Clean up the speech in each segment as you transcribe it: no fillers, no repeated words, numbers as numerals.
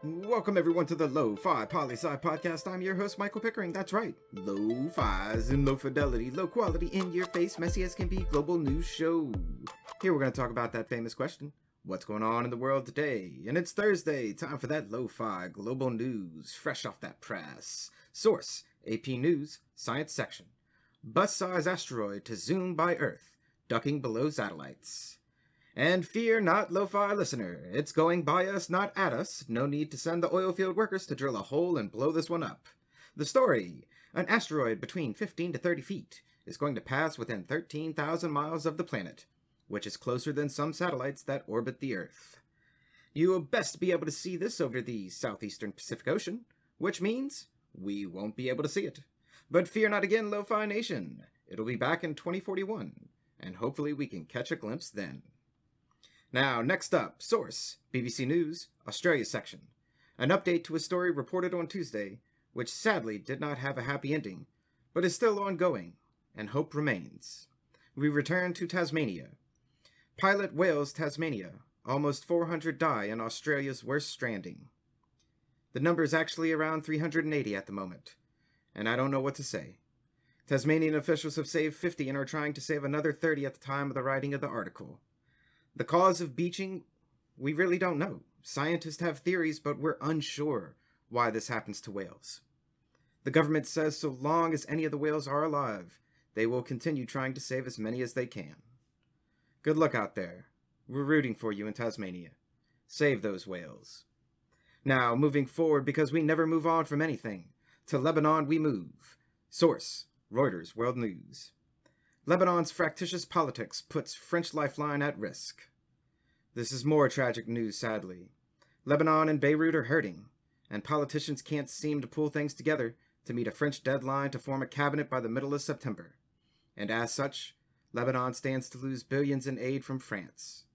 Welcome everyone to the Lo-Fi Poli Sci podcast. I'm your host, Michael Pickering. That's right, Lo-Fi's in low fidelity, low quality, in your face, messy as can be global news show. Here we're going to talk about that famous question, what's going on in the world today? And it's Thursday, time for that Lo-Fi global news, fresh off that press. Source, AP News, Science section. Bus-size asteroid to zoom by Earth, ducking below satellites. And fear not, Lo-Fi listener, it's going by us, not at us. No need to send the oil field workers to drill a hole and blow this one up. The story, an asteroid between 15 to 30 feet is going to pass within 13,000 miles of the planet, which is closer than some satellites that orbit the Earth. You will best be able to see this over the southeastern Pacific Ocean, which means we won't be able to see it. But fear not again, Lo-Fi Nation. It'll be back in 2041, and hopefully we can catch a glimpse then. Now, next up, source, BBC News, Australia section. An update to a story reported on Tuesday, which sadly did not have a happy ending, but is still ongoing, and hope remains. We return to Tasmania. Pilot whales Tasmania. Almost 400 die in Australia's worst stranding. The number is actually around 380 at the moment, and I don't know what to say. Tasmanian officials have saved 50 and are trying to save another 30 at the time of the writing of the article. The cause of beaching, we really don't know. Scientists have theories, but we're unsure why this happens to whales. The government says so long as any of the whales are alive, they will continue trying to save as many as they can. Good luck out there. We're rooting for you in Tasmania. Save those whales. Now, moving forward, because we never move on from anything, to Lebanon we move. Source, Reuters World News. Lebanon's fractious politics puts French lifeline at risk. This is more tragic news, sadly. Lebanon and Beirut are hurting, and politicians can't seem to pull things together to meet a French deadline to form a cabinet by the middle of September. And as such, Lebanon stands to lose billions in aid from France.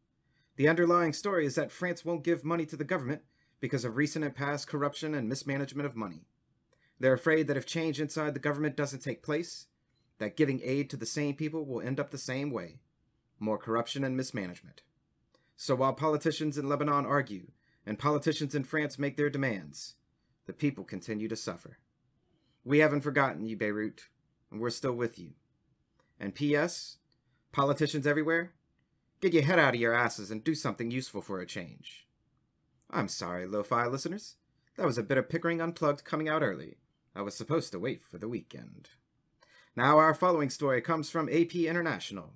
The underlying story is that France won't give money to the government because of recent and past corruption and mismanagement of money. They're afraid that if change inside the government doesn't take place, that giving aid to the same people will end up the same way, more corruption and mismanagement. So while politicians in Lebanon argue, and politicians in France make their demands, the people continue to suffer. We haven't forgotten you, Beirut, and we're still with you. And P.S., politicians everywhere, get your head out of your asses and do something useful for a change. I'm sorry, Lo-Fi listeners. That was a bit of Pickering Unplugged coming out early. I was supposed to wait for the weekend. Now our following story comes from AP International.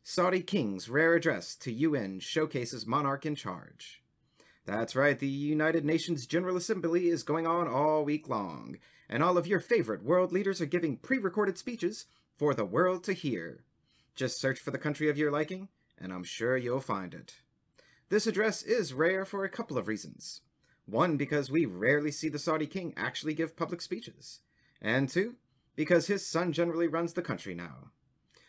Saudi King's rare address to UN showcases monarch in charge. That's right, the United Nations General Assembly is going on all week long, and all of your favorite world leaders are giving pre-recorded speeches for the world to hear. Just search for the country of your liking, and I'm sure you'll find it. This address is rare for a couple of reasons. One, because we rarely see the Saudi King actually give public speeches. And two, because his son generally runs the country now.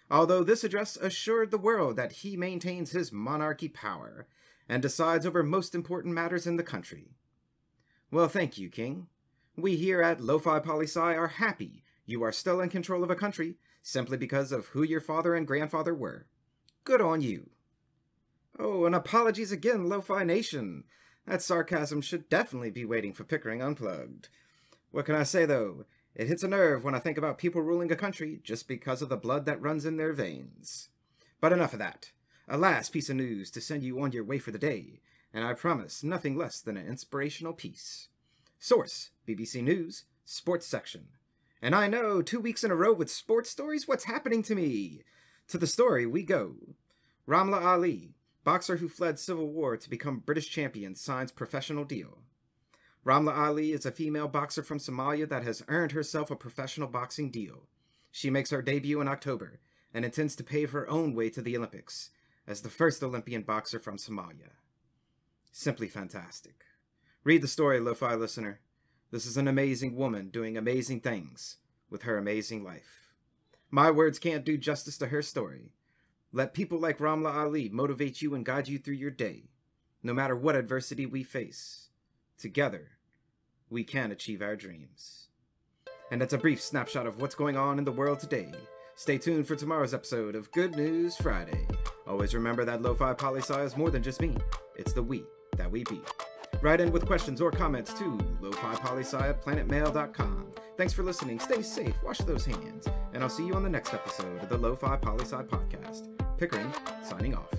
Although this address assured the world that he maintains his monarchy power and decides over most important matters in the country. Well, thank you, King. We here at Lofi Poli Sci are happy you are still in control of a country simply because of who your father and grandfather were. Good on you. Oh, and apologies again, Lo-Fi Nation. That sarcasm should definitely be waiting for Pickering Unplugged. What can I say, though? It hits a nerve when I think about people ruling a country just because of the blood that runs in their veins. But enough of that. A last piece of news to send you on your way for the day, and I promise nothing less than an inspirational piece. Source, BBC News, Sports section. And I know, 2 weeks in a row with sports stories, what's happening to me? To the story we go. Ramla Ali, boxer who fled civil war to become British champion, signs professional deal. Ramla Ali is a female boxer from Somalia that has earned herself a professional boxing deal. She makes her debut in October and intends to pave her own way to the Olympics as the first Olympian boxer from Somalia. Simply fantastic. Read the story, Lo-Fi listener. This is an amazing woman doing amazing things with her amazing life. My words can't do justice to her story. Let people like Ramla Ali motivate you and guide you through your day, no matter what adversity we face. Together, we can achieve our dreams. And that's a brief snapshot of what's going on in the world today. Stay tuned for tomorrow's episode of Good News Friday. Always remember that Lo-Fi Poli Sci is more than just me. It's the we that we be. Write in with questions or comments to lofipolisci@planetmail.com. Thanks for listening. Stay safe. Wash those hands. And I'll see you on the next episode of the Lofi Poli Sci podcast. Pickering, signing off.